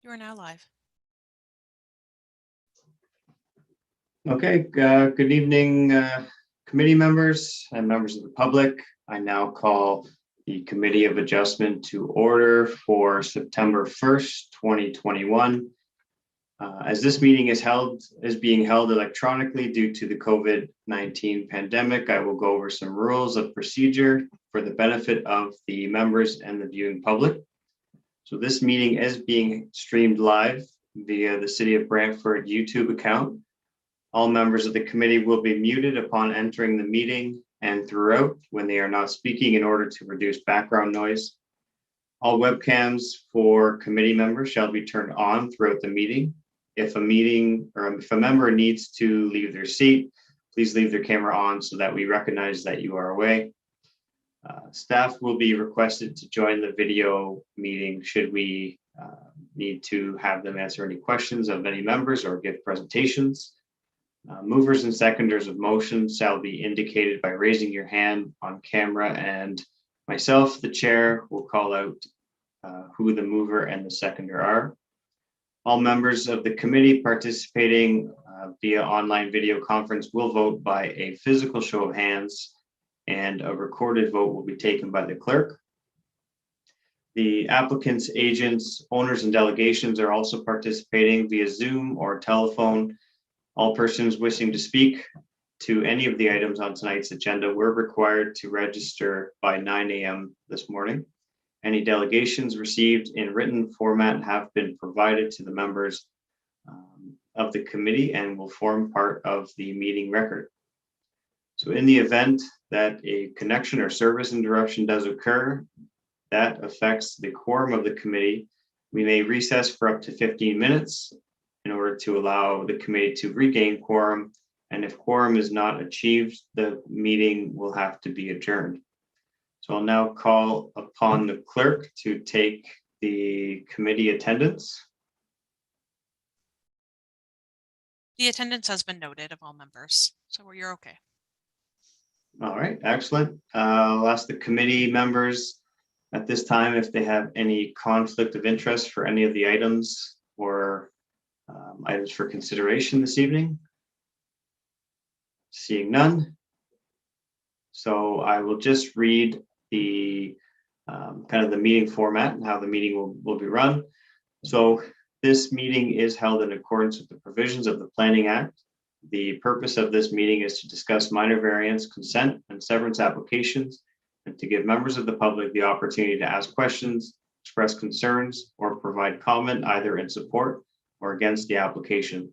You are now live. Okay, good evening, committee members and members of the public. I now call the Committee of Adjustment to order for September 1st, 2021. As this meeting is being held electronically due to the COVID-19 pandemic, I will go over some rules of procedure for the benefit of the members and the viewing public. So this meeting is being streamed live via the City of Brantford YouTube account. All members of the committee will be muted upon entering the meeting and throughout when they are not speaking in order to reduce background noise. All webcams for committee members shall be turned on throughout the meeting. If a member needs to leave their seat, please leave their camera on so that we recognize that you are away. Staff will be requested to join the video meeting should we need to have them answer any questions of any members or give presentations. Movers and seconders of motions shall be indicated by raising your hand on camera, and myself, the chair, will call out who the mover and the seconder are. All members of the committee participating via online video conference will vote by a physical show of hands, and a recorded vote will be taken by the clerk. The applicants, agents, owners, and delegations are also participating via Zoom or telephone. All persons wishing to speak to any of the items on tonight's agenda were required to register by 9 a.m. this morning. Any delegations received in written format have been provided to the members of the committee and will form part of the meeting record. So in the event that a connection or service interruption does occur that affects the quorum of the committee, we may recess for up to 15 minutes in order to allow the committee to regain quorum. And if quorum is not achieved, the meeting will have to be adjourned. So I'll now call upon the clerk to take the committee attendance. The attendance has been noted of all members, so you're okay. All right, excellent. I'll ask the committee members at this time if they have any conflict of interest for any of the items or items for consideration this evening. Seeing none. So I will just read the kind of the meeting format and how the meeting will be run. So this meeting is held in accordance with the provisions of the Planning Act. The purpose of this meeting is to discuss minor variance, consent, and severance applications, and to give members of the public the opportunity to ask questions, express concerns, or provide comment either in support or against the application.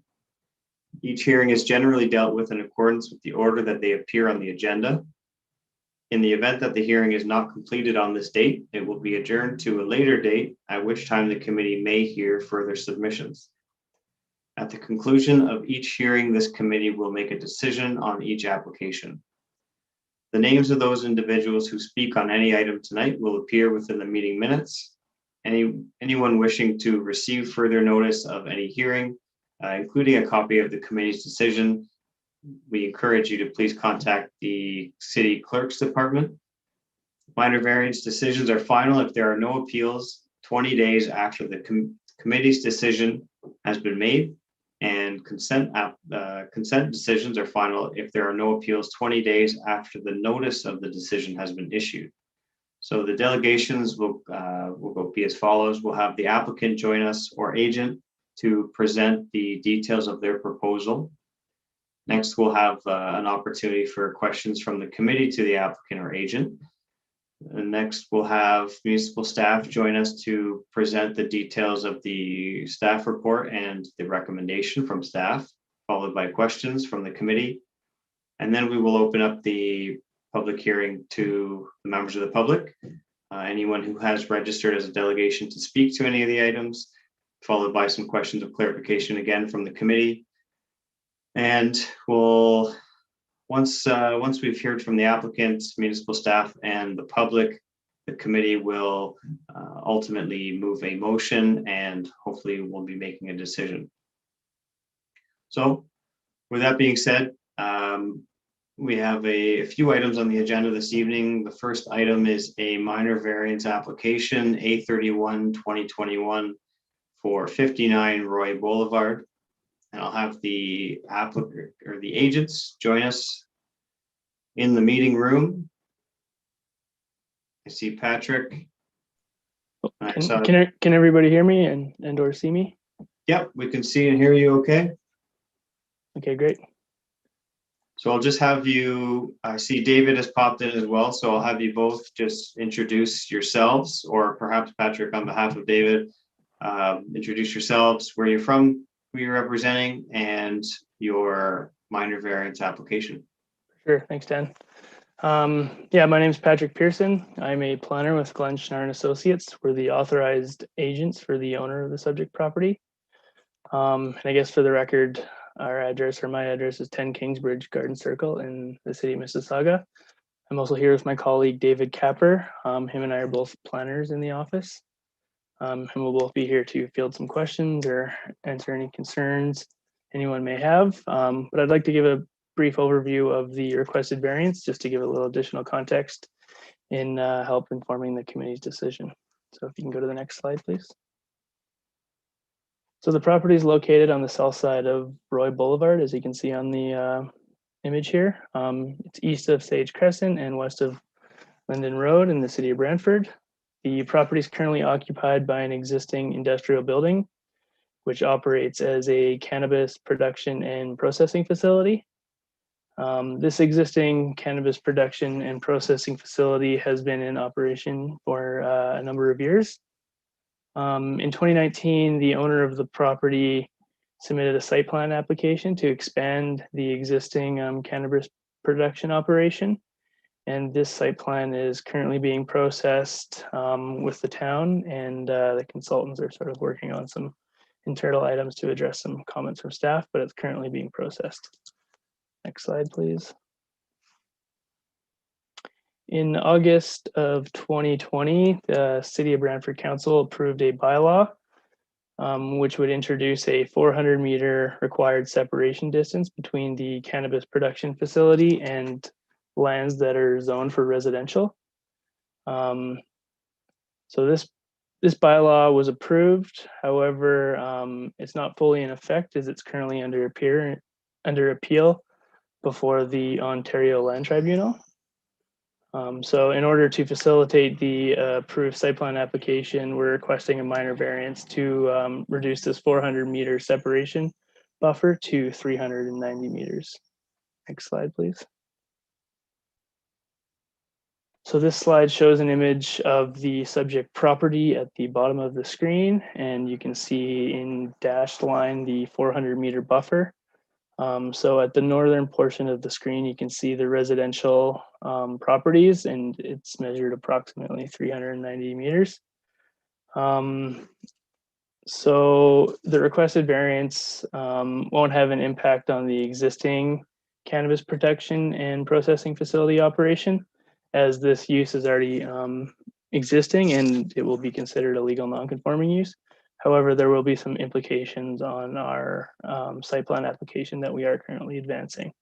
Each hearing is generally dealt with in accordance with the order that they appear on the agenda. In the event that the hearing is not completed on this date, it will be adjourned to a later date, at which time the committee may hear further submissions. At the conclusion of each hearing, this committee will make a decision on each application. The names of those individuals who speak on any item tonight will appear within the meeting minutes. Anyone wishing to receive further notice of any hearing, including a copy of the committee's decision, we encourage you to please contact the City Clerk's Department. Minor variance decisions are final if there are no appeals 20 days after the committee's decision has been made, and consent decisions are final if there are no appeals 20 days after the notice of the decision has been issued. So the delegations will be as follows. We'll have the applicant join us or agent to present the details of their proposal. Next, we'll have an opportunity for questions from the committee to the applicant or agent. And next, we'll have municipal staff join us to present the details of the staff report and the recommendation from staff, followed by questions from the committee. And then we will open up the public hearing to the members of the public, anyone who has registered as a delegation to speak to any of the items, followed by some questions of clarification again from the committee. And we'll once we've heard from the applicants, municipal staff, and the public, the committee will ultimately move a motion and hopefully we'll be making a decision. So with that being said, we have a few items on the agenda this evening. The first item is a minor variance application, A31-2021 for 59 Roy Boulevard. And I'll have the applicant or the agents join us in the meeting room. I see Patrick. Can everybody hear me and or see me? Yep, we can see and hear you okay. Okay, great. So I'll just have you, I see David has popped in as well, so I'll have you both just introduce yourselves, or perhaps Patrick on behalf of David, introduce yourselves, where you're from, who you're representing, and your minor variance application. Sure, thanks, Dan. Yeah, my name is Patrick Pearson. I'm a planner with Glenn Schnarr and Associates. We're the authorized agents for the owner of the subject property. And I guess for the record, our address or my address is 10 Kingsbridge Garden Circle in the city of Mississauga. I'm also here with my colleague David Capper. Him and I are both planners in the office. And we'll both be here to field some questions or answer any concerns anyone may have. But I'd like to give a brief overview of the requested variance just to give a little additional context in help informing the committee's decision. So if you can go to the next slide, please. So the property is located on the south side of Roy Boulevard, as you can see on the image here. It's east of Sage Crescent and west of Linden Road in the city of Brantford. The property is currently occupied by an existing industrial building, which operates as a cannabis production and processing facility. This existing cannabis production and processing facility has been in operation for a number of years. In 2019, the owner of the property submitted a site plan application to expand the existing cannabis production operation. And this site plan is currently being processed with the town, and the consultants are sort of working on some internal items to address some comments from staff, but it's currently being processed. Next slide, please. In August of 2020, the City of Brantford Council approved a bylaw which would introduce a 400-meter required separation distance between the cannabis production facility and lands that are zoned for residential. So this bylaw was approved. However, it's not fully in effect as it's currently under appeal before the Ontario Land Tribunal. So in order to facilitate the approved site plan application, we're requesting a minor variance to reduce this 400-meter separation buffer to 390 meters. Next slide, please. So this slide shows an image of the subject property at the bottom of the screen, and you can see in dashed line the 400-meter buffer. So at the northern portion of the screen, you can see the residential properties, and it's measured approximately 390 meters. So the requested variance won't have an impact on the existing cannabis production and processing facility operation, as this use is already existing and it will be considered a legal non-conforming use. However, there will be some implications on our site plan application that we are currently advancing.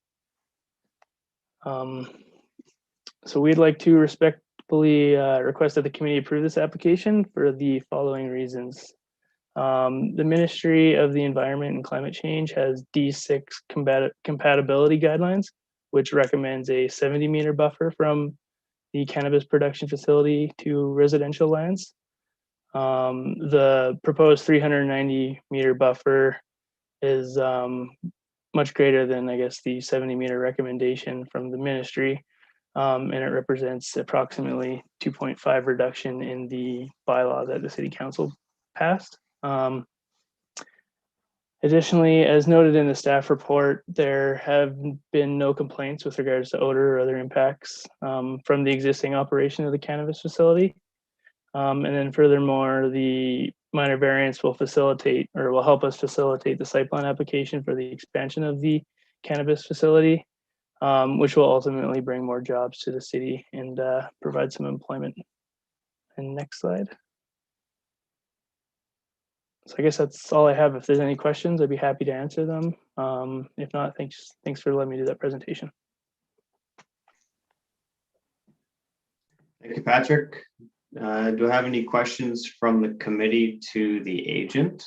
So we'd like to respectfully request that the committee approve this application for the following reasons. The Ministry of the Environment and Climate Change has D6 compatibility guidelines, which recommends a 70-meter buffer from the cannabis production facility to residential lands. The proposed 390-meter buffer is much greater than, I guess, the 70-meter recommendation from the ministry, and it represents approximately 2.5 reduction in the bylaw that the City Council passed. Additionally, as noted in the staff report, there have been no complaints with regards to odor or other impacts from the existing operation of the cannabis facility. And then furthermore, the minor variance will facilitate or will help us facilitate the site plan application for the expansion of the cannabis facility, which will ultimately bring more jobs to the city and provide some employment. And next slide. So I guess that's all I have. If there's any questions, I'd be happy to answer them. If not, thanks for letting me do that presentation. Thank you, Patrick. Do I have any questions from the committee to the agent?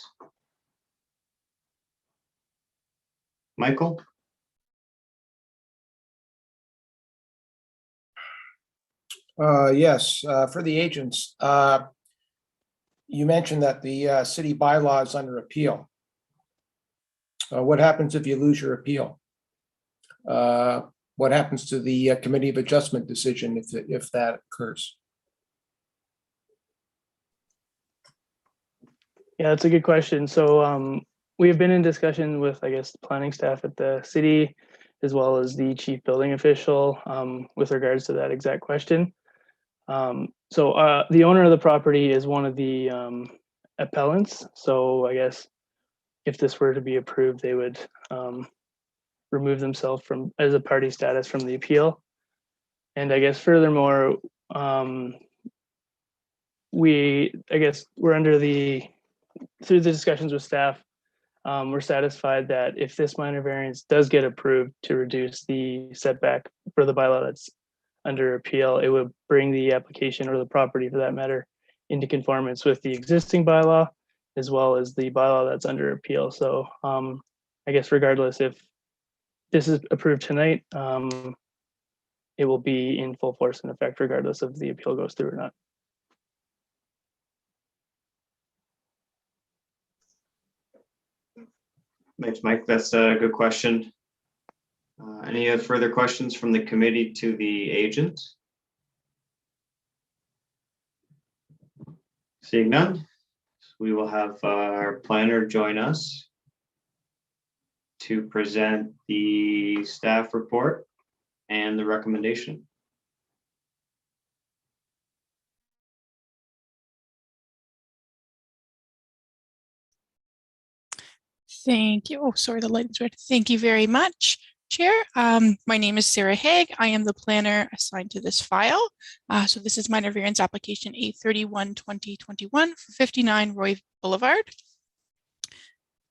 Michael? Yes, for the agents, you mentioned that the city bylaw is under appeal. What happens if you lose your appeal? What happens to the Committee of Adjustment decision if that occurs? Yeah, that's a good question. So we have been in discussion with, I guess, the planning staff at the city, as well as the chief building official with regards to that exact question. So the owner of the property is one of the appellants. So I guess if this were to be approved, they would remove themselves from as a party status from the appeal. And I guess furthermore, we're under through the discussions with staff, we're satisfied that if this minor variance does get approved to reduce the setback for the bylaw that's under appeal, it would bring the application or the property for that matter into conformance with the existing bylaw as well as the bylaw that's under appeal. So I guess regardless if this is approved tonight, it will be in full force and effect regardless if the appeal goes through or not. Thanks, Mike. That's a good question. Any further questions from the committee to the agent? Seeing none, we will have our planner join us to present the staff report and the recommendation. Thank you. Oh, sorry, the light is red. Thank you very much, Chair. My name is Sarah Haig. I am the planner assigned to this file. So this is minor variance application 831-2021 for 59 Roy Boulevard.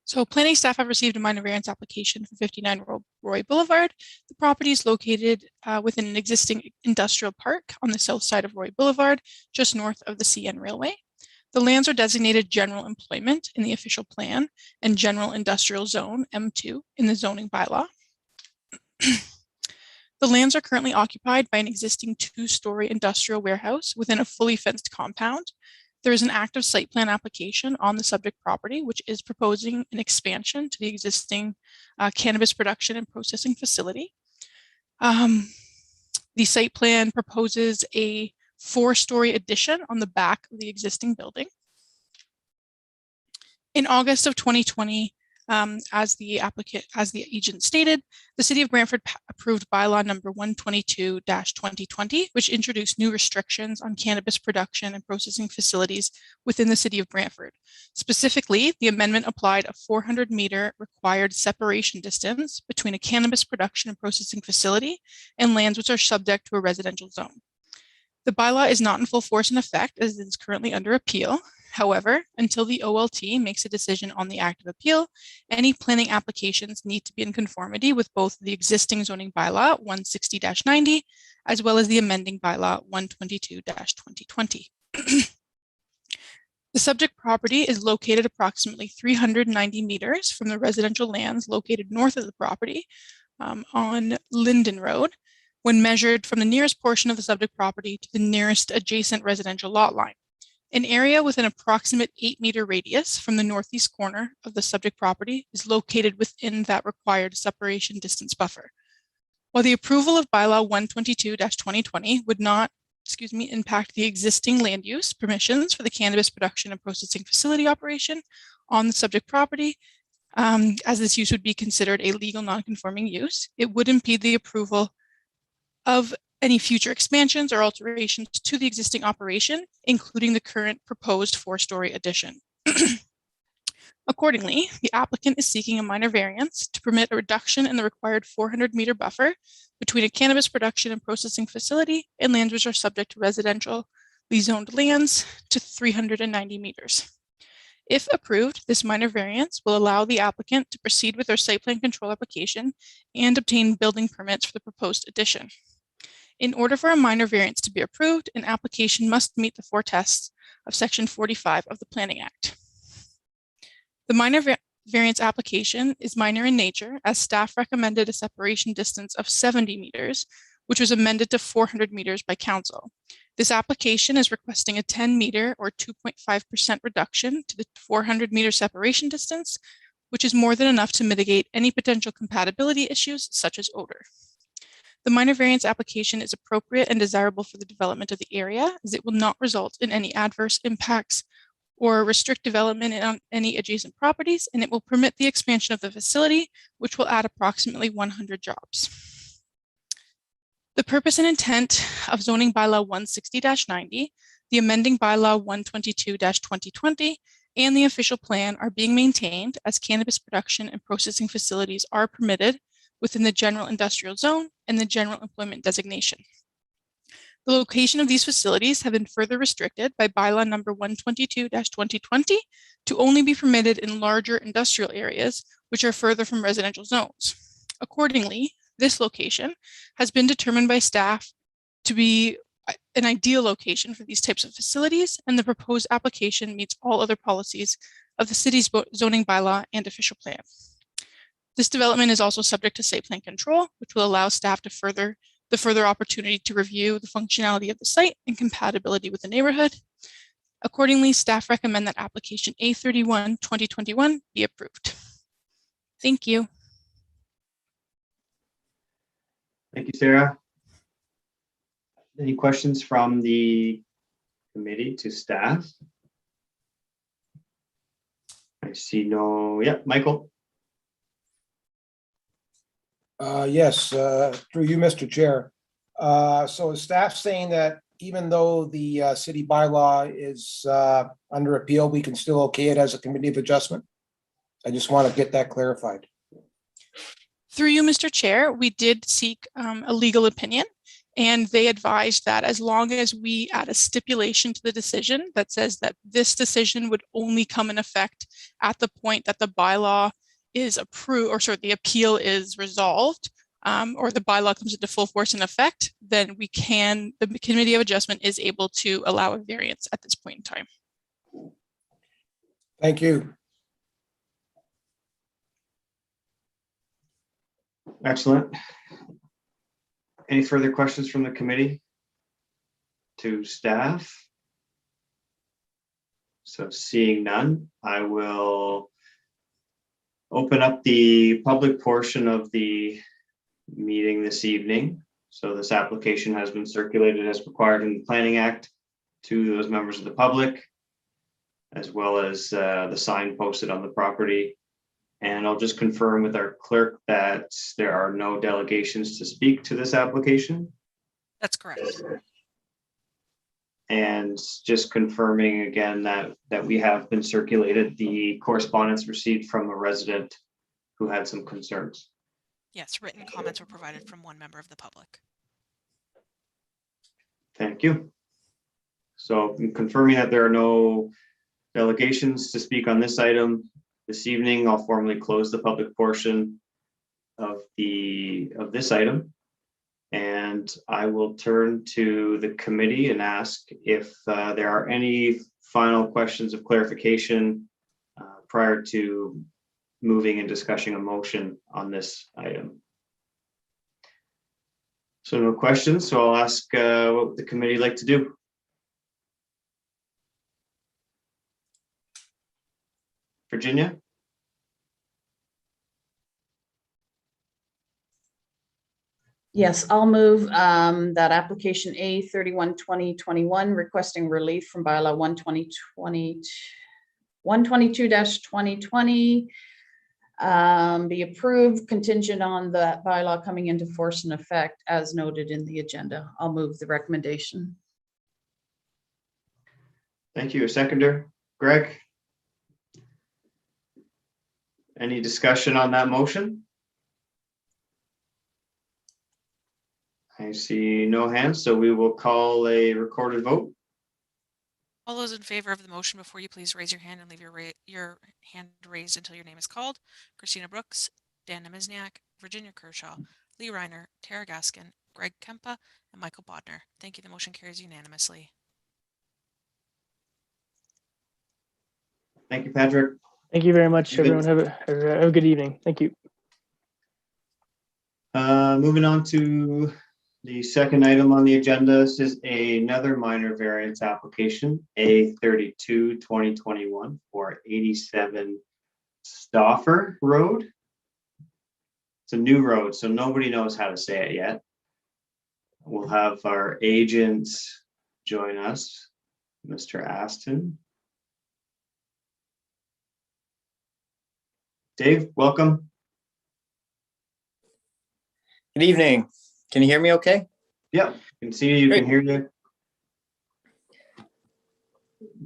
So planning staff have received a minor variance application for 59 Roy Boulevard. The property is located within an existing industrial park on the south side of Roy Boulevard, just north of the CN Railway. The lands are designated general employment in the official plan and general industrial zone, M2, in the zoning bylaw. The lands are currently occupied by an existing two-story industrial warehouse within a fully fenced compound. There is an active site plan application on the subject property, which is proposing an expansion to the existing cannabis production and processing facility. The site plan proposes a 4-story addition on the back of the existing building. In August of 2020, as the agent stated, the City of Brantford approved bylaw number 122-2020, which introduced new restrictions on cannabis production and processing facilities within the City of Brantford. Specifically, the amendment applied a 400-meter required separation distance between a cannabis production and processing facility and lands which are subject to a residential zone. The bylaw is not in full force and effect as it is currently under appeal. However, until the OLT makes a decision on the act of appeal, any planning applications need to be in conformity with both the existing zoning bylaw 160-90 as well as the amending bylaw 122-2020. The subject property is located approximately 390 meters from the residential lands located north of the property on Linden Road, when measured from the nearest portion of the subject property to the nearest adjacent residential lot line. An area with an approximate 8-meter radius from the northeast corner of the subject property is located within that required separation distance buffer. While the approval of bylaw 122-2020 would not, impact the existing land use permissions for the cannabis production and processing facility operation on the subject property, as this use would be considered a legal non-conforming use, it would impede the approval of any future expansions or alterations to the existing operation, including the current proposed 4-story addition. Accordingly, the applicant is seeking a minor variance to permit a reduction in the required 400-meter buffer between a cannabis production and processing facility and lands which are subject to residentially zoned lands to 390 meters. If approved, this minor variance will allow the applicant to proceed with their site plan control application and obtain building permits for the proposed addition. In order for a minor variance to be approved, an application must meet the 4 tests of Section 45 of the Planning Act. The minor variance application is minor in nature, as staff recommended a separation distance of 70 meters, which was amended to 400 meters by council. This application is requesting a 10-meter or 2.5% reduction to the 400-meter separation distance, which is more than enough to mitigate any potential compatibility issues such as odor. The minor variance application is appropriate and desirable for the development of the area, as it will not result in any adverse impacts or restrict development on any adjacent properties, and it will permit the expansion of the facility, which will add approximately 100 jobs. The purpose and intent of zoning bylaw 160-90, the amending bylaw 122-2020, and the official plan are being maintained as cannabis production and processing facilities are permitted within the general industrial zone and the general employment designation. The location of these facilities have been further restricted by bylaw number 122-2020 to only be permitted in larger industrial areas, which are further from residential zones. Accordingly, this location has been determined by staff to be an ideal location for these types of facilities, and the proposed application meets all other policies of the city's zoning bylaw and official plan. This development is also subject to site plan control, which will allow staff to further opportunity to review the functionality of the site and compatibility with the neighborhood. Accordingly, staff recommend that application A31-2021 be approved. Thank you. Thank you, Sarah. Any questions from the committee to staff? I see no, yeah, Michael. Yes, through you, Mr. Chair. So is staff saying that even though the city bylaw is under appeal, we can still okay it as a committee of adjustment? I just want to get that clarified. Through you, Mr. Chair, we did seek a legal opinion, and they advised that as long as we add a stipulation to the decision that says that this decision would only come in effect at the point that the bylaw is approved, or sorry, the appeal is resolved, or the bylaw comes into full force and effect, then we can, the committee of adjustment is able to allow a variance at this point in time. Thank you. Excellent. Any further questions from the committee to staff? So seeing none, I will open up the public portion of the meeting this evening. So this application has been circulated as required in the Planning Act to those members of the public, as well as the sign posted on the property. And I'll just confirm with our clerk that there are no delegations to speak to this application. That's correct. And just confirming again that we have been circulated the correspondence received from a resident who had some concerns. Yes, written comments were provided from one member of the public. Thank you. So I'm confirming that there are no delegations to speak on this item. This evening, I'll formally close the public portion of this item. And I will turn to the committee and ask if there are any final questions of clarification prior to moving and discussing a motion on this item. So no questions, so I'll ask what would the committee like to do? Virginia? Yes, I'll move that application A31-2021 requesting relief from bylaw 122-2020 be approved contingent on the bylaw coming into force and effect as noted in the agenda. I'll move the recommendation. Thank you. A seconder, Greg? Any discussion on that motion? I see no hands, so we will call a recorded vote. All those in favor of the motion, before you please raise your hand and leave your hand raised until your name is called. Christina Brooks, Dan Nemizniak, Virginia Kershaw, Lee Reiner, Tara Gaskin, Greg Kempa and Michael Bodner. Thank you. The motion carries unanimously. Thank you, Patrick. Thank you very much, Good. everyone. Have a good evening. Thank you. Moving on to the second item on the agenda. This is another minor variance application, A32 2021 for 87 Stauffer Road. It's a new road, so nobody knows how to say it yet. We'll have our agents join us, Mr. Aston. Dave, welcome. Good evening. Can you hear me okay? Yep, can see you, Great. can hear you.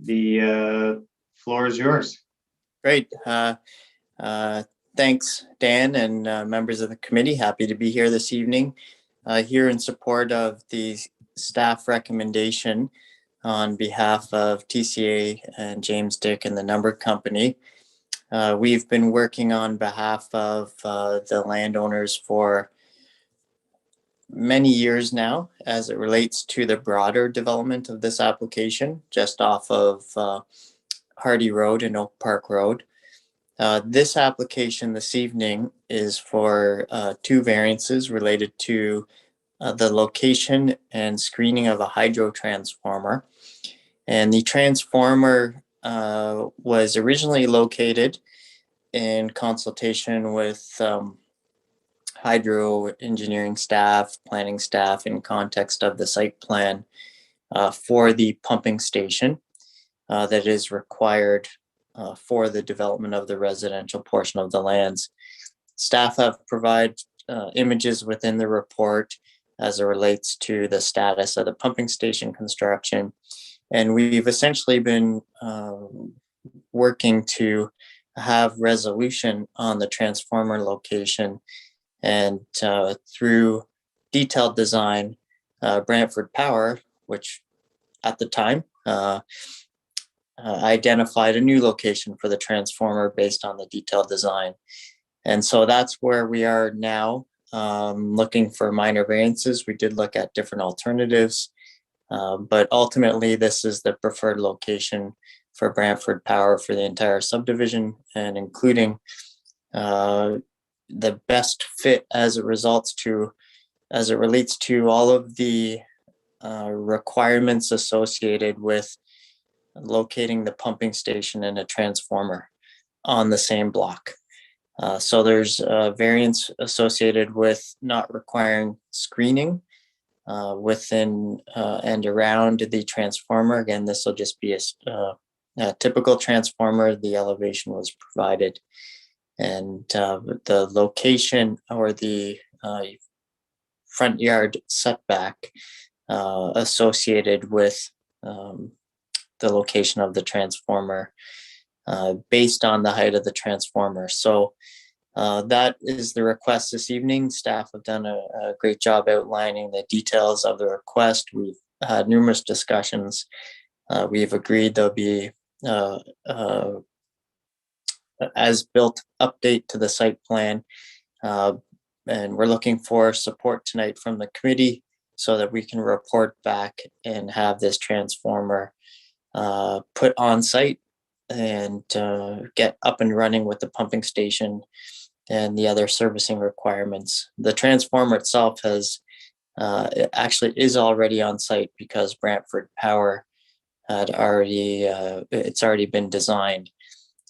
The floor is yours. Great. Thanks, Dan, and members of the committee. Happy to be here this evening, here in support of the staff recommendation on behalf of TCA and James Dick and the Number Company. We've been working on behalf of the landowners for many years now as it relates to the broader development of this application just off of Hardy Road and Oak Park Road. This application this evening is for 2 variances related to the location and screening of a hydro transformer. And the transformer was originally located in consultation with hydro engineering staff, planning staff in context of the site plan for the pumping station that is required for the development of the residential portion of the lands. Staff have provided images within the report as it relates to the status of the pumping station construction. And we've essentially been working to have resolution on the transformer location. And through detailed design, Brantford Power, which at the time identified a new location for the transformer based on the detailed design. And so that's where we are now, looking for minor variances. We did look at different alternatives, but ultimately this is the preferred location for Brantford Power for the entire subdivision, and including the best fit as it relates to all of the requirements associated with locating the pumping station and a transformer on the same block. So there's a variance associated with not requiring screening within and around the transformer. Again, this will just be a typical transformer. The elevation was provided. And the location or the front yard setback associated with the location of the transformer based on the height of the transformer. So that is the request this evening. Staff have done a great job outlining the details of the request. We've had numerous discussions. We've agreed there'll be as built update to the site plan, and we're looking for support tonight from the committee so that we can report back and have this transformer put on site and get up and running with the pumping station and the other servicing requirements. The transformer itself it actually is already on site because Brantford Power had already it's already been designed.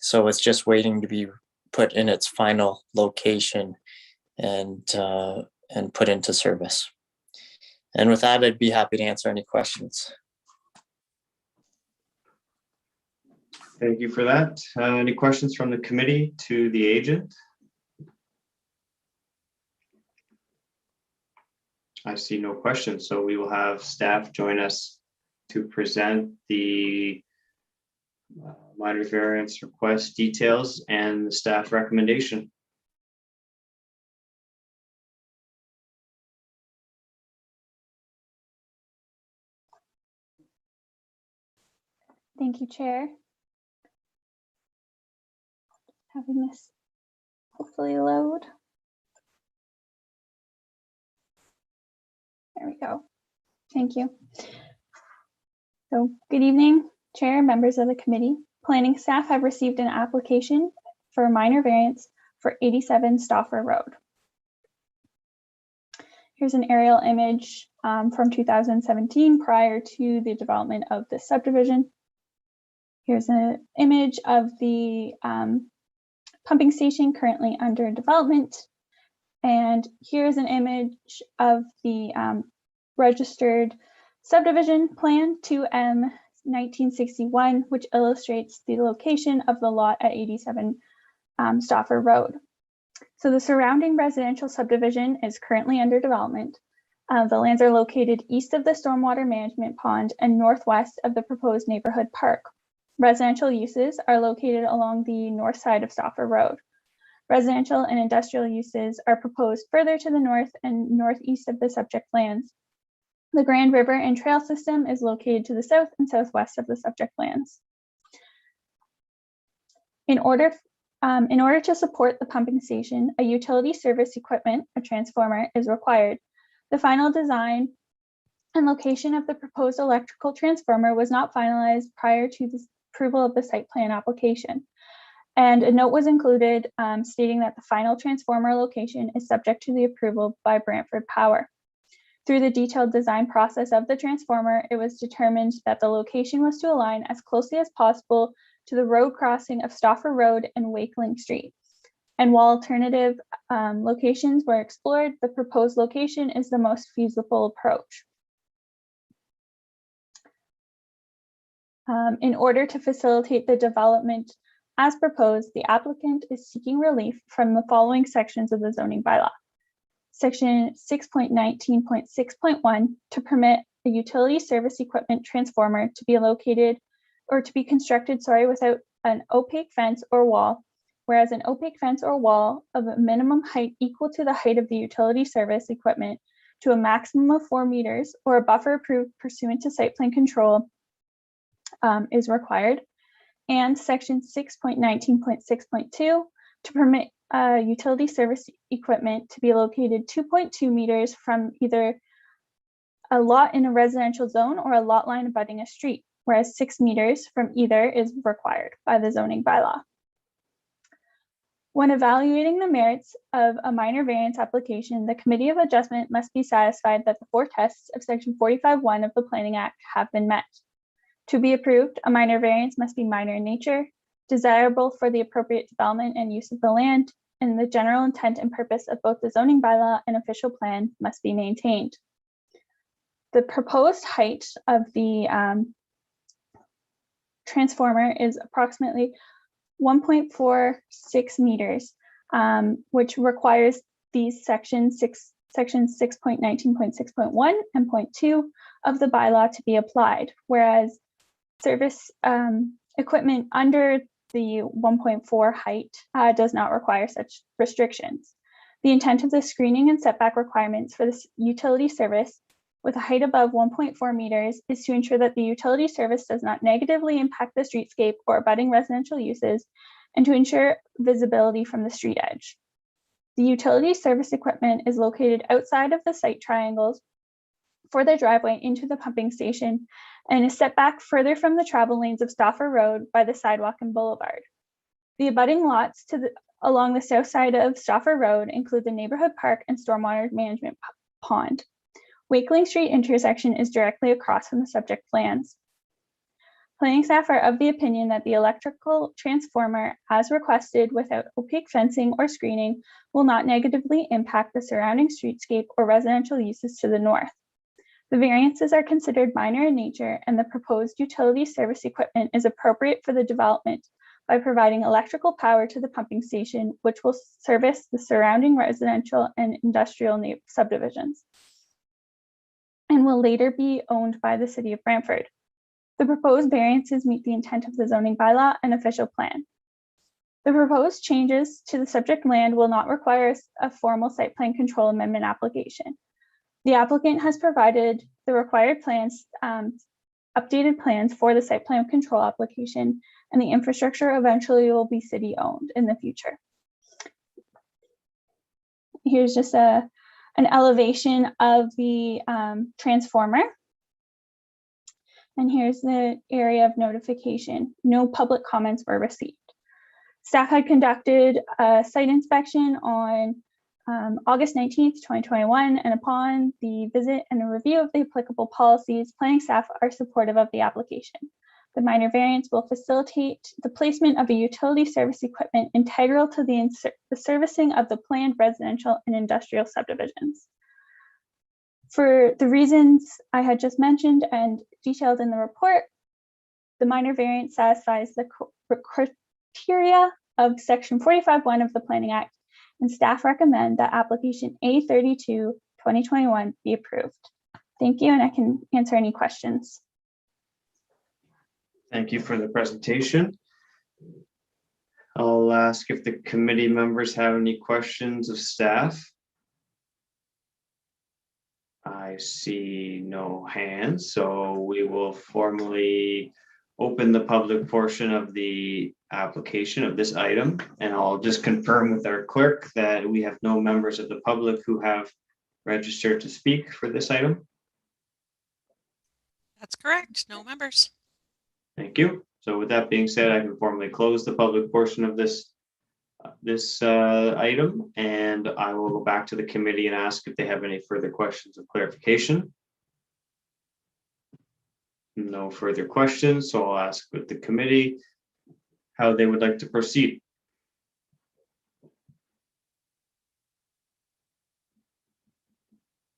So it's just waiting to be put in its final location and put into service. And with that, I'd be happy to answer any questions. Thank you for that. Any questions from the committee to the agent? I see no questions, so we will have staff join us to present the minor variance request details and the staff recommendation. Thank you, Chair. Having this hopefully load. There we go. Thank you. So good evening, Chair, members of the committee. Planning staff have received an application for a minor variance for 87 Stauffer Road. Here's an aerial image from 2017 prior to the development of this subdivision. Here's an image of the pumping station currently under development. And here's an image of the registered subdivision plan 2M 1961, which illustrates the location of the lot at 87 Stauffer Road. So the surrounding residential subdivision is currently under development. The lands are located east of the stormwater management pond and northwest of the proposed neighborhood park. Residential uses are located along the north side of Stauffer Road. Residential and industrial uses are proposed further to the north and northeast of the subject lands. The Grand River and Trail System is located to the south and southwest of the subject lands. In order to support the pumping station, a utility service equipment, a transformer, is required. The final design and location of the proposed electrical transformer was not finalized prior to the approval of the site plan application. And a note was included stating that the final transformer location is subject to the approval by Brantford Power. Through the detailed design process of the transformer, it was determined that the location was to align as closely as possible to the road crossing of Stauffer Road and Wakeling Street. And while alternative locations were explored, the proposed location is the most feasible approach. In order to facilitate the development as proposed, the applicant is seeking relief from the following sections of the zoning bylaw. Section 6.19.6.1 to permit a utility service equipment transformer to be located or to be constructed, without an opaque fence or wall, whereas an opaque fence or wall of a minimum height equal to the height of the utility service equipment to a maximum of 4 meters or a buffer approved pursuant to site plan control is required. And section 6.19.6.2 to permit utility service equipment to be located 2.2 meters from either a lot in a residential zone or a lot line abutting a street, whereas 6 meters from either is required by the zoning bylaw. When evaluating the merits of a minor variance application, the Committee of Adjustment must be satisfied that the 4 tests of section 45(1) of the Planning Act have been met. To be approved, a minor variance must be minor in nature, desirable for the appropriate development and use of the land, and the general intent and purpose of both the zoning bylaw and official plan must be maintained. The proposed height of the transformer is approximately 1.46 meters, which requires these sections 6.19.6.1 and 0.2 of the bylaw to be applied, whereas service equipment under the 1.4 height does not require such restrictions. The intent of the screening and setback requirements for this utility service with a height above 1.4 meters is to ensure that the utility service does not negatively impact the streetscape or abutting residential uses, and to ensure visibility from the street edge. The utility service equipment is located outside of the site triangles for the driveway into the pumping station and is set back further from the travel lanes of Stauffer Road by the sidewalk and boulevard. The abutting lots along the south side of Stauffer Road include the neighborhood park and stormwater management pond. Wakeling Street intersection is directly across from the subject lands. Planning staff are of the opinion that the electrical transformer, as requested without opaque fencing or screening, will not negatively impact the surrounding streetscape or residential uses to the north. The variances are considered minor in nature, and the proposed utility service equipment is appropriate for the development by providing electrical power to the pumping station, which will service the surrounding residential and industrial subdivisions, and will later be owned by the City of Brantford. The proposed variances meet the intent of the zoning bylaw and official plan. The proposed changes to the subject land will not require a formal site plan control amendment application. The applicant has provided the required plans, updated plans for the site plan control application, and the infrastructure eventually will be city owned in the future. Here's just a an elevation of the transformer. And here's the area of notification. No public comments were received. Staff had conducted a site inspection on August 19th, 2021, and upon the visit and a review of the applicable policies, planning staff are supportive of the application. The minor variance will facilitate the placement of a utility service equipment integral to the servicing of the planned residential and industrial subdivisions. For the reasons I had just mentioned and detailed in the report, the minor variance satisfies the criteria of Section 45(1) of the Planning Act, and staff recommend that application A32/2021 be approved. Thank you, and I can answer any questions. Thank you for the presentation. I'll ask if the committee members have any questions of staff. I see no hands, so we will formally open the public portion of the application of this item. And I'll just confirm with our clerk that we have no members of the public who have registered to speak for this item. That's correct. No members. Thank you. So with that being said, I can formally close the public portion of this item, and I will go back to the committee and ask if they have any further questions of clarification. No further questions, so I'll ask with the committee how they would like to proceed.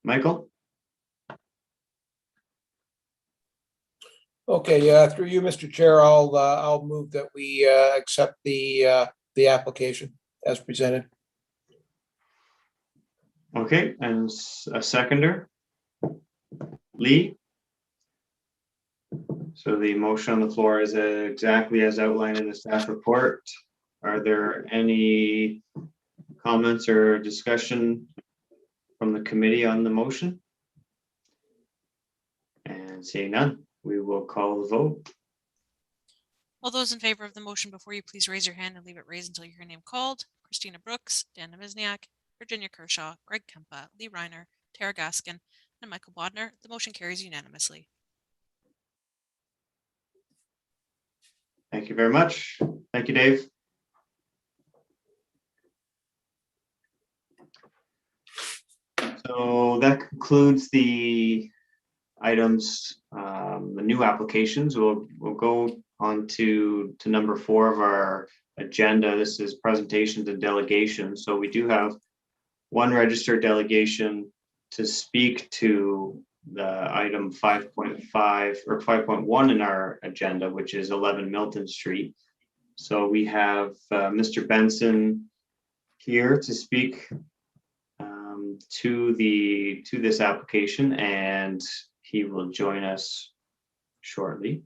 Michael? Okay, through you, Mr. Chair, I'll move that we accept the application as presented. Okay, and a seconder? Lee? So the motion on the floor is exactly as outlined in the staff report. Are there any comments or discussion from the committee on the motion? And seeing none, we will call the vote. All those in favor of the motion before you, please raise your hand and leave it raised until you hear your name called. Christina Brooks, Dan Namizniak, Virginia Kershaw, Greg Kempa, Lee Reiner, Tara Gaskin, and Michael Bodner. The motion carries unanimously. Thank you very much. Thank you, Dave. So that concludes the items, the new applications. We'll go on to number 4 of our agenda. This is presentations and delegations. So we do have one registered delegation to speak to the item 5.5 or 5.1 in our agenda, which is 11 Milton Street. So we have Mr. Benson here to speak to this application, and he will join us shortly.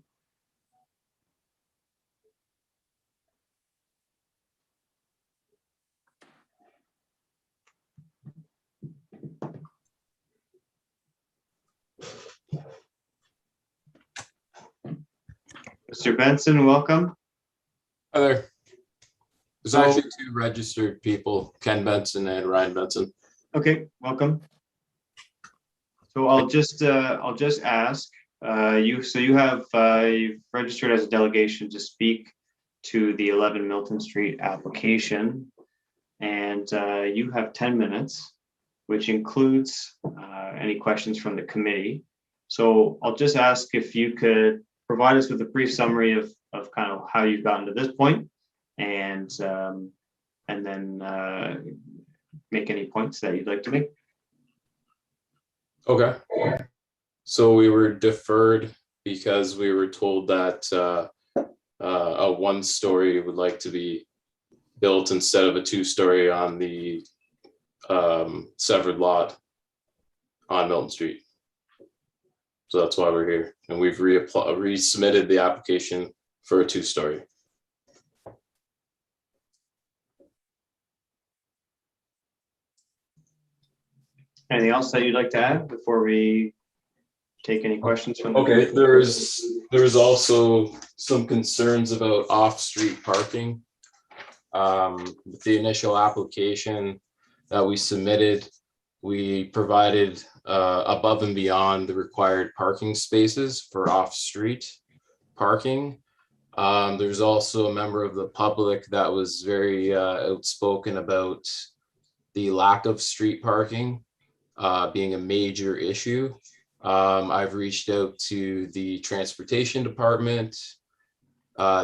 Mr. Benson, welcome. Hi there. There's actually 2 registered people, Ken Benson and Ryan Benson. Okay, welcome. So I'll just ask you. So you've registered as a delegation to speak to the 11 Milton Street application, and you have 10 minutes, which includes any questions from the committee. So I'll just ask if you could provide us with a brief summary of kind of how you've gotten to this point, and then make any points that you'd like to make. Okay. So we were deferred because we were told that a 1-story would like to be built instead of a 2-story on the severed lot on Milton Street. So that's why we're here, and we've resubmitted the application for a 2-story. Anything else that you'd like to add before we take any questions from the Okay, committee? there's also some concerns about off-street parking. With the initial application that we submitted, we provided above and beyond the required parking spaces for off-street parking. There's also a member of the public that was very outspoken about the lack of street parking being a major issue. I've reached out to the transportation department.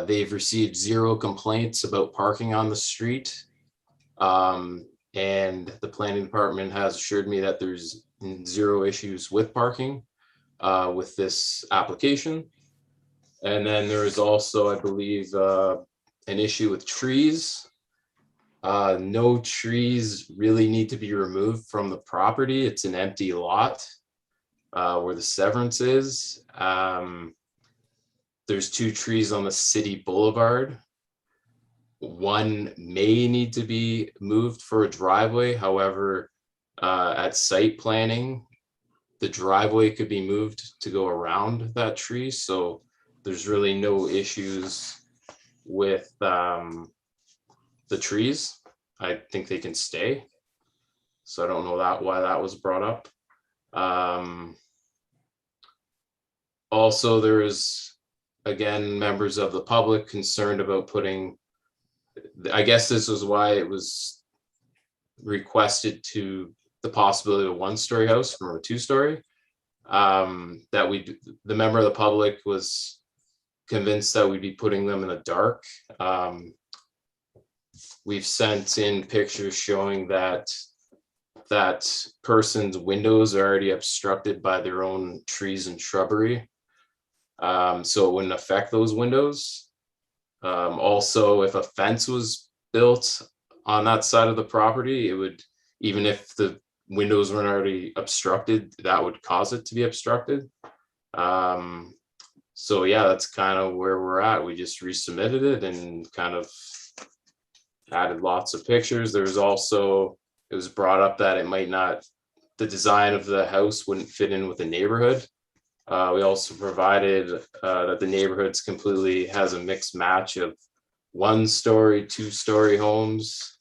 They've received 0 complaints about parking on the street. And the planning department has assured me that there's 0 issues with parking with this application. And then there is also, I believe, an issue with trees. No trees really need to be removed from the property. It's an empty lot where the severance is. There's 2 trees on the city boulevard. One may need to be moved for a driveway. However, at site planning, the driveway could be moved to go around that tree. So there's really no issues with the trees. I think they can stay. So I don't know why that was brought up. Also, there is, again, members of the public concerned about putting, I guess this was why it was requested to the possibility of a 1-story house from a 2-story. The member of the public was convinced that we'd be putting them in the dark. We've sent in pictures showing that person's windows are already obstructed by their own trees and shrubbery. So it wouldn't affect those windows. Also, if a fence was built on that side of the property, it would, even if the windows weren't already obstructed, that would cause it to be obstructed. So yeah, that's kind of where we're at. We just resubmitted it and kind of added lots of pictures. There's also, it was brought up that it might not, the design of the house wouldn't fit in with the neighborhood. We also provided that the neighborhood's completely has a mixed match of 1-story, 2-story homes.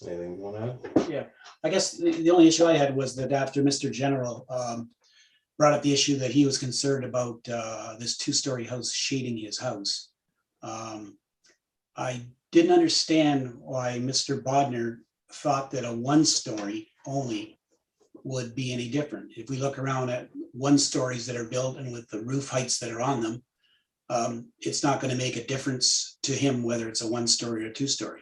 Anything you want to add? Yeah, I guess the only issue I had was that after Mr. General brought up the issue that he was concerned about this 2-story house shading his house. I didn't understand why Mr. Bodner thought that a 1-story only would be any different. If we look around at 1-stories that are built and with the roof heights that are on them, it's not going to make a difference to him whether it's a 1-story or 2-story.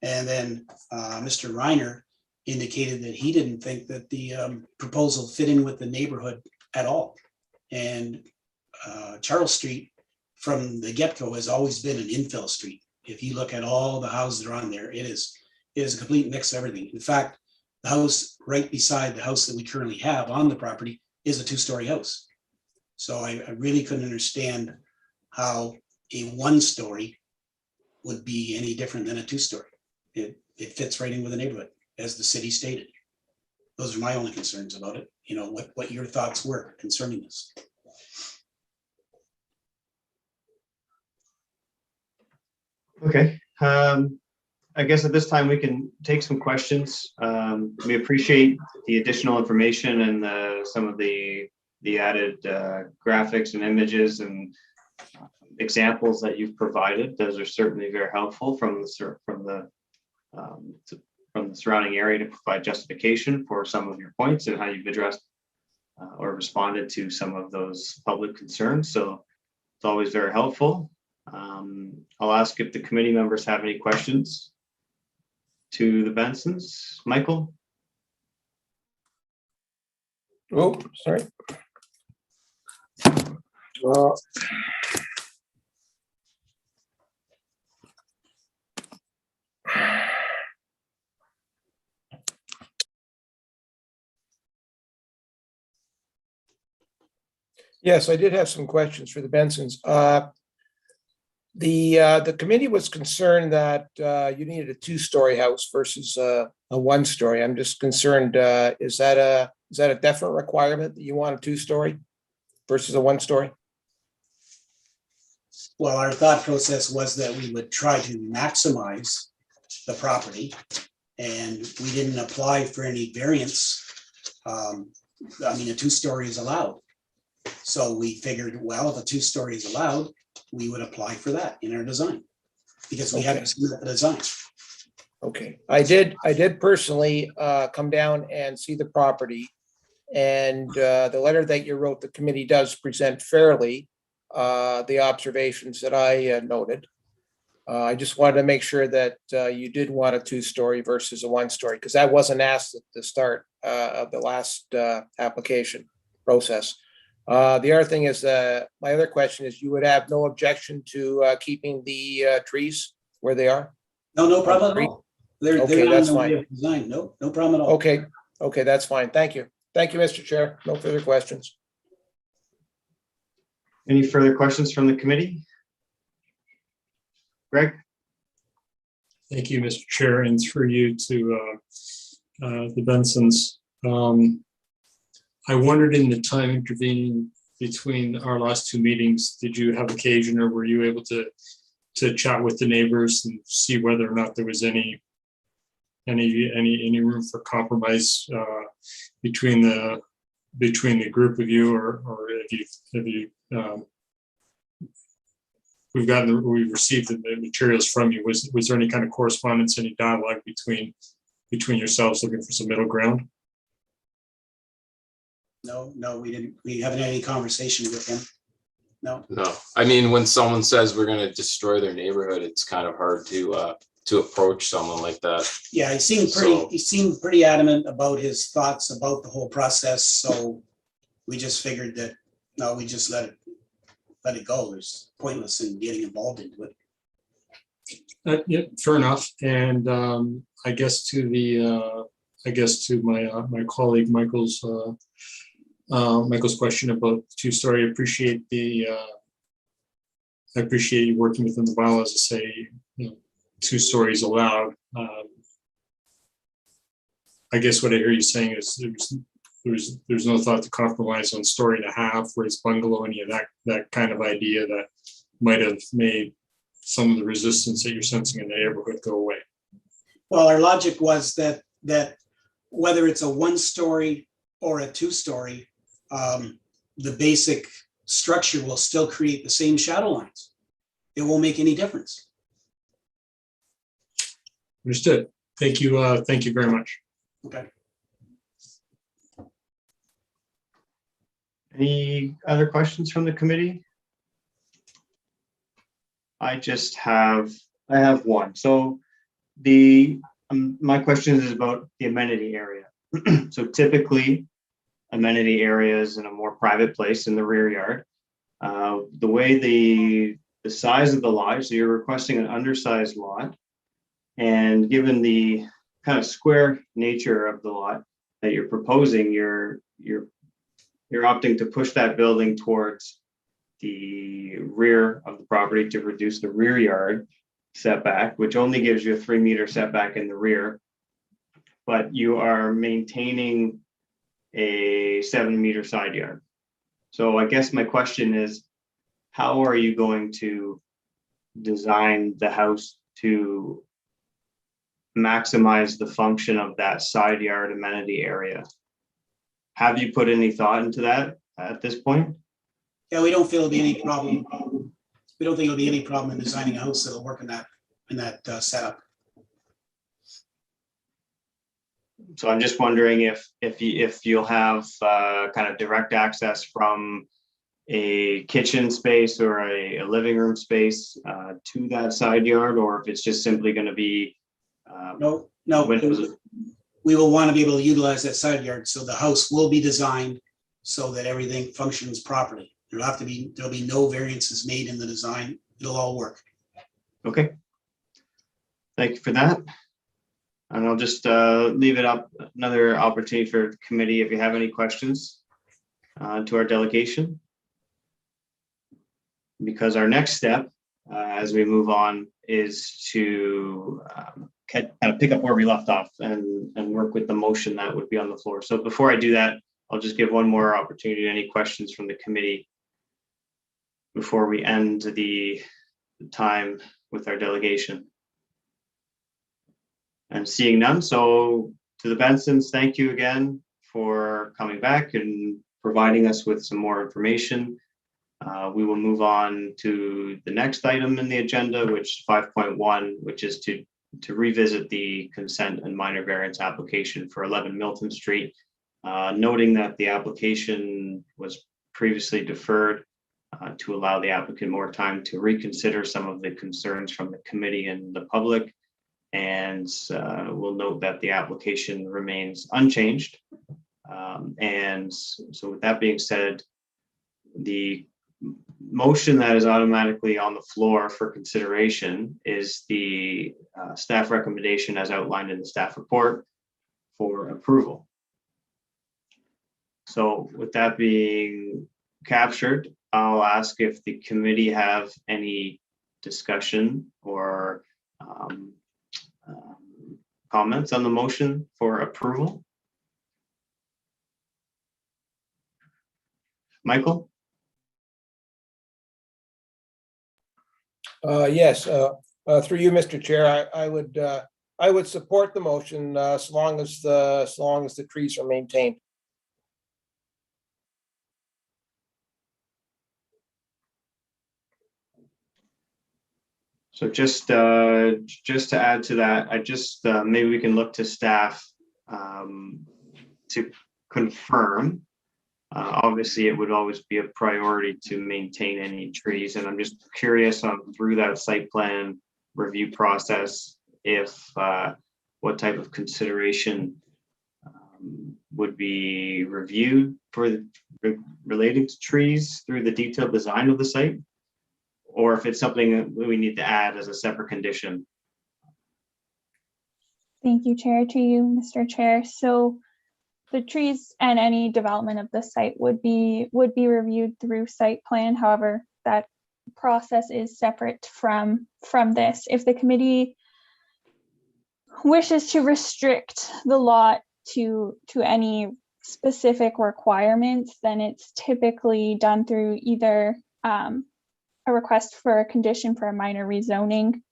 And then Mr. Reiner indicated that he didn't think that the proposal fit in with the neighborhood at all. And Charles Street from the get-go has always been an infill street. If you look at all the houses that are on there, it is a complete mix of everything. In fact, the house right beside the house that we currently have on the property is a 2-story house. So I really couldn't understand how a 1-story would be any different than a 2-story. It fits right in with the neighborhood, as the city stated. Those are my only concerns about it. You know, what your thoughts were concerning this. Okay, I guess at this time we can take some questions. We appreciate the additional information and some of the added graphics and images and examples that you've provided. Those are certainly very helpful from the surrounding area to provide justification for some of your points and how you've addressed or responded to some of those public concerns. So it's always very helpful. I'll ask if the committee members have any questions to the Bensons. Michael? Oh, sorry. Yes, I did have some questions for the Bensons. The committee was concerned that you needed a 2-story house versus a 1-story. I'm just concerned, is that a definite requirement that you want a 2-story versus a 1-story? Well, our thought process was that we would try to maximize the property and we didn't apply for any variance. I mean, a two-story is allowed. So we figured, well, if a two-story is allowed, we would apply for that in our design, because we Okay. haven't seen the design. Okay, I did personally come down and see the property. And the letter that you wrote, the committee does present fairly the observations that I noted. I just wanted to make sure that you did want a two-story versus a one-story, because that wasn't asked at the start of the last application process. The other thing is, my other question is, you would have no objection to keeping the trees where they are? No problem at all. They're Okay, not that's in the way fine. of design. No problem at all. Okay, that's fine. Thank you. Thank you, Mr. Chair. No further questions. Any further questions from the committee? Greg? Thank you, Mr. Chair, and through you to the Bensons. I wondered, in the time intervening between our last two meetings, did you have occasion, or were you able to chat with the neighbors and see whether or not there was any room for compromise between the group of you, or have you we've received the materials from you? Was there any kind of correspondence, any dialogue between yourselves looking for some middle ground? No, we didn't. We haven't had any conversation with him. No. I mean, when someone says we're going to destroy their neighborhood, it's kind of hard to approach someone like that. Yeah, he seemed pretty adamant about his thoughts about the whole process. So we just figured that, no, we just let it go. It's pointless in getting involved into it. Yeah, fair enough. And I guess to my colleague Michael's question about two-story, I appreciate you working within the bylaws to say, two stories allowed. I guess what I hear you saying is there's no thought to compromise on story and a half, raised bungalow, any of that kind of idea that might have made some of the resistance that you're sensing in the neighborhood go away. Well, our logic was that whether it's a one-story or a two-story, the basic structure will still create the same shadow lines. It won't make any difference. Understood. Thank you. Thank you very much. Okay. Any other questions from the committee? I have one. So my question is about the amenity area. So typically amenity areas in a more private place in the rear yard. The way the size of the lot, so you're requesting an undersized lot, and given the kind of square nature of the lot that you're proposing, you're opting to push that building towards the rear of the property to reduce the rear yard setback, which only gives you a 3-meter setback in the rear, but you are maintaining a 7-meter side yard. So I guess my question is, how are you going to design the house to maximize the function of that side yard amenity area? Have you put any thought into that at this point? Yeah, we don't feel there'll be any problem. We don't think it'll be any problem in designing a house that'll work in that setup. So I'm just wondering if you'll have kind of direct access from a kitchen space or a living room space to that side yard, or if it's just simply going to be No, windows. we will want to be able to utilize that side yard. So the house will be designed so that everything functions properly. There'll be no variances made in the design. It'll all work. Okay. Thank you for that. And I'll just leave it up, another opportunity for the committee if you have any questions to our delegation. Because our next step as we move on is to kind of pick up where we left off and work with the motion that would be on the floor. So before I do that, I'll just give one more opportunity. Any questions from the committee before we end the time with our delegation? And seeing none, so to the Bensons, thank you again for coming back and providing us with some more information. We will move on to the next item in the agenda, which is 5.1, which is to revisit the consent and minor variance application for 11 Milton Street, noting that the application was previously deferred to allow the applicant more time to reconsider some of the concerns from the committee and the public. And we'll note that the application remains unchanged. And so with that being said, the motion that is automatically on the floor for consideration is the staff recommendation as outlined in the staff report for approval. So with that being captured, I'll ask if the committee have any discussion or comments on the motion for approval. Michael? Yes, through you, Mr. Chair, I would support the motion as long as the trees are maintained. So just to add to that, I just maybe we can look to staff to confirm. Obviously, it would always be a priority to maintain any trees, and I'm just curious on through that site plan review process if what type of consideration would be reviewed for relating to trees through the detailed design of the site, or if it's something that we need to add as a separate condition. Thank you, Chair, to you, Mr. Chair. So the trees and any development of the site would be reviewed through site plan. However, that process is separate from this. If the committee wishes to restrict the lot to any specific requirements, then it's typically done through either a request for a condition for a minor rezoning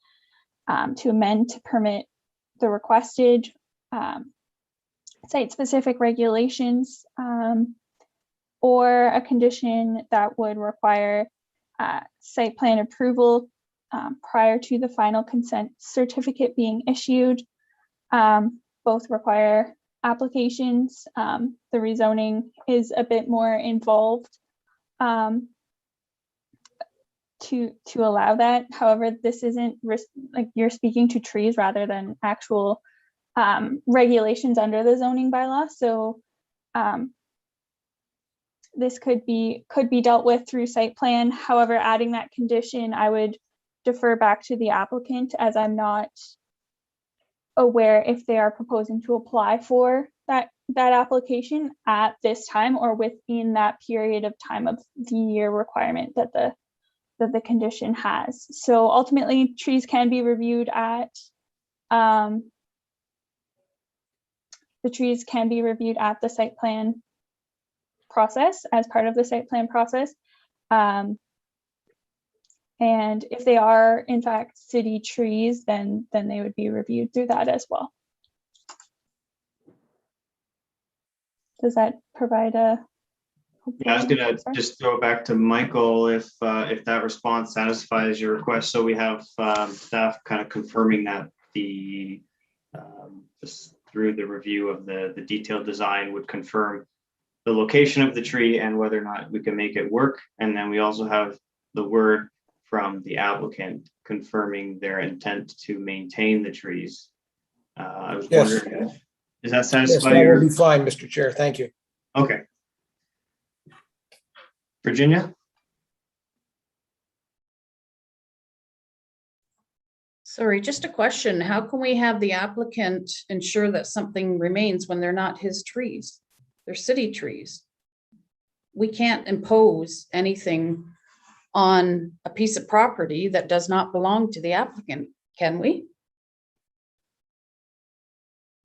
to amend to permit the requested site-specific regulations, or a condition that would require site plan approval prior to the final consent certificate being issued. Both require applications. The rezoning is a bit more involved to allow that. However, this isn't like you're speaking to trees rather than actual regulations under the zoning bylaw. So this could be dealt with through site plan. However, adding that condition, I would defer back to the applicant, as I'm not aware if they are proposing to apply for that application at this time or within that period of time of the year requirement that the condition has. So ultimately, trees can be reviewed at the site plan process, as part of the site plan process. And if they are in fact city trees, then they would be reviewed through that as well. Does that provide a? Yeah, I was gonna just throw it back to Michael if that response satisfies your request. So we have staff kind of confirming that the through the review of the detailed design would confirm the location of the tree and whether or not we can make it work. And then we also have the word from the applicant confirming their intent to maintain the trees. I was wondering, does that satisfy Yes, that your? will be fine, Mr. Chair. Thank you. Okay. Virginia? Sorry, just a question. How can we have the applicant ensure that something remains when they're not his trees? They're city trees. We can't impose anything on a piece of property that does not belong to the applicant, can we?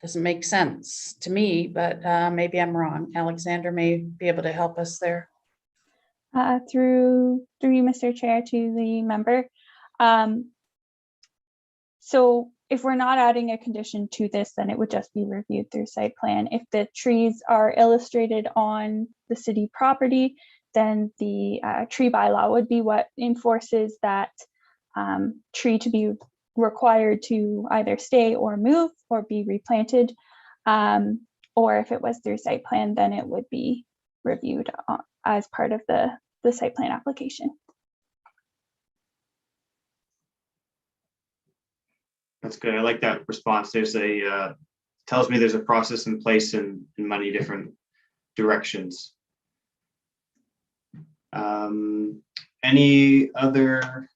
Doesn't make sense to me, but maybe I'm wrong. Alexander may be able to help us there. Through you, Mr. Chair, to the member. So if we're not adding a condition to this, then it would just be reviewed through site plan. If the trees are illustrated on the city property, then the tree bylaw would be what enforces that tree to be required to either stay or move or be replanted. Or if it was through site plan, then it would be reviewed as part of the site plan application. That's good. I like that response. There's a tells me there's a process in place in many different directions. Any other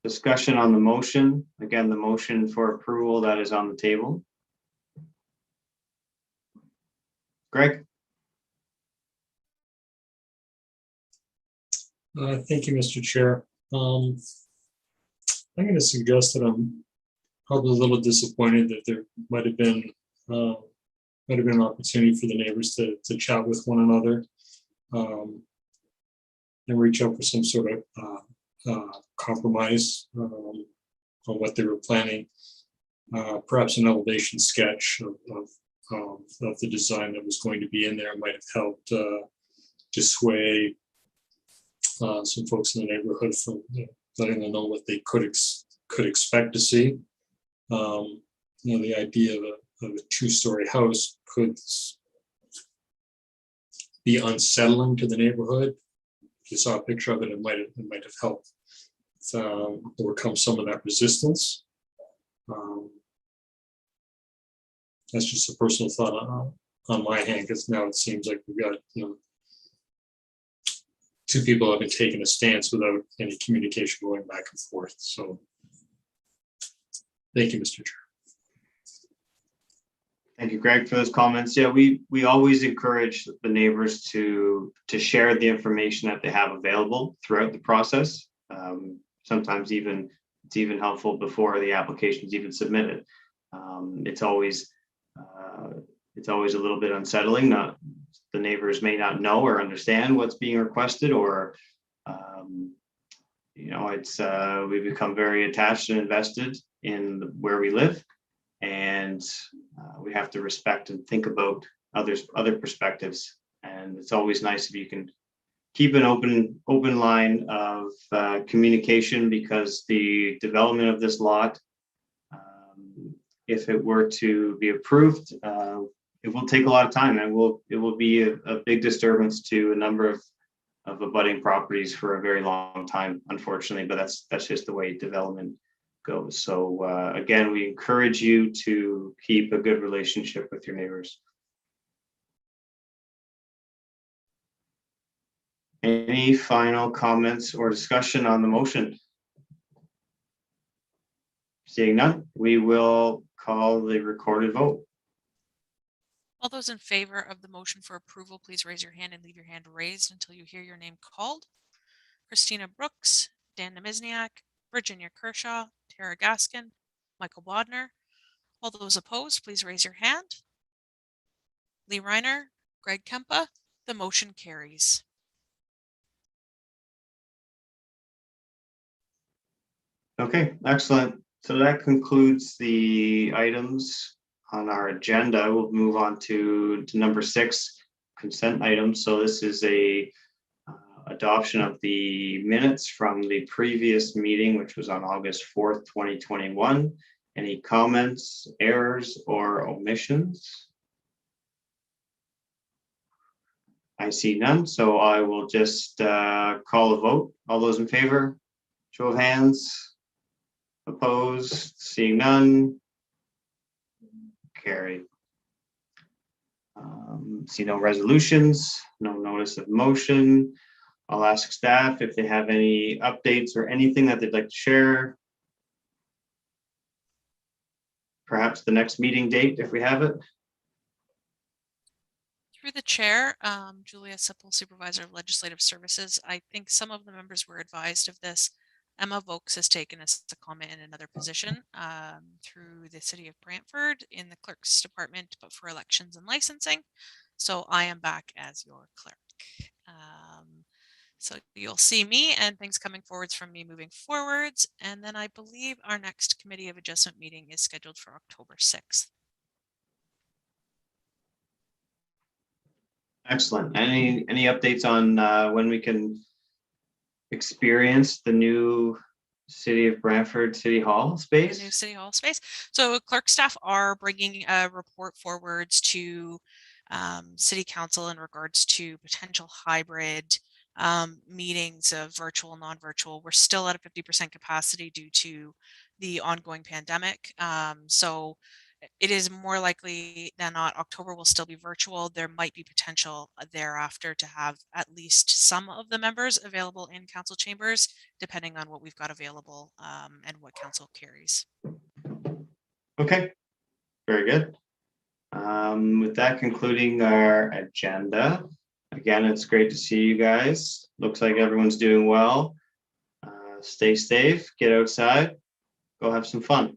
discussion on the motion? Again, the motion for approval that is on the table. Greg? Thank you, Mr. Chair. I'm going to suggest that I'm probably a little disappointed that there might have been an opportunity for the neighbors to chat with one another and reach out for some sort of compromise on what they were planning. Perhaps an elevation sketch of the design that was going to be in there might have helped dissuade some folks in the neighborhood from letting them know what they could expect to see. The idea of a two-story house could be unsettling to the neighborhood. If you saw a picture of it, it might have helped overcome some of that resistance. That's just a personal thought on my hand, because now it seems like we've got two people have been taking a stance without any communication going back and forth. So thank you, Mr. Chair. Thank you, Greg, for those comments. Yeah, we always encourage the neighbors to share the information that they have available throughout the process. Sometimes it's even helpful before the application is even submitted. It's always a little bit unsettling. The neighbors may not know or understand what's being requested, or we become very attached and invested in where we live, and we have to respect and think about other perspectives. And it's always nice if you can keep an open line of communication, because the development of this lot, if it were to be approved, it will take a lot of time, and it will be a big disturbance to a number of abutting properties for a very long time, unfortunately. But that's just the way development goes. So again, we encourage you to keep a good relationship with your neighbors. Any final comments or discussion on the motion? Seeing none, we will call the recorded vote. All those in favor of the motion for approval, please raise your hand and leave your hand raised until you hear your name called. Christina Brooks, Dan Namizniak, Virginia Kershaw, Tara Gaskin, Michael Bodner. All those opposed, please raise your hand. Lee Reiner, Greg Kempa, the motion carries. Okay, excellent. So that concludes the items on our agenda. We'll move on to number 6, consent items. So this is a adoption of the minutes from the previous meeting, which was on August 4th, 2021. Any comments, errors, or omissions? I see none, so I will just call a vote. All those in favor, show of hands. Opposed, seeing none. Carried. See no resolutions, no notice of motion. I'll ask staff if they have any updates or anything that they'd like to share. Perhaps the next meeting date, if we have it. Through the chair, Julia Sipple, Supervisor of Legislative Services. I think some of the members were advised of this. Emma Vokes has taken us to comment in another position through the city of Brantford in the clerk's department, but for elections and licensing. So I am back as your clerk. So you'll see me and things coming forwards from me moving forwards. And then I believe our next Committee of Adjustment meeting is scheduled for October 6th. Excellent. Any updates on when we can experience the new City of Brantford City Hall The space? new City Hall space. So clerk staff are bringing a report forwards to City Council in regards to potential hybrid meetings of virtual, non-virtual. We're still at a 50% capacity due to the ongoing pandemic. So it is more likely than not October will still be virtual. There might be potential thereafter to have at least some of the members available in council chambers, depending on what we've got available and what council carries. Okay, very good. With that concluding our agenda, again, it's great to see you guys. Looks like everyone's doing well. Stay safe, get outside, go have some fun.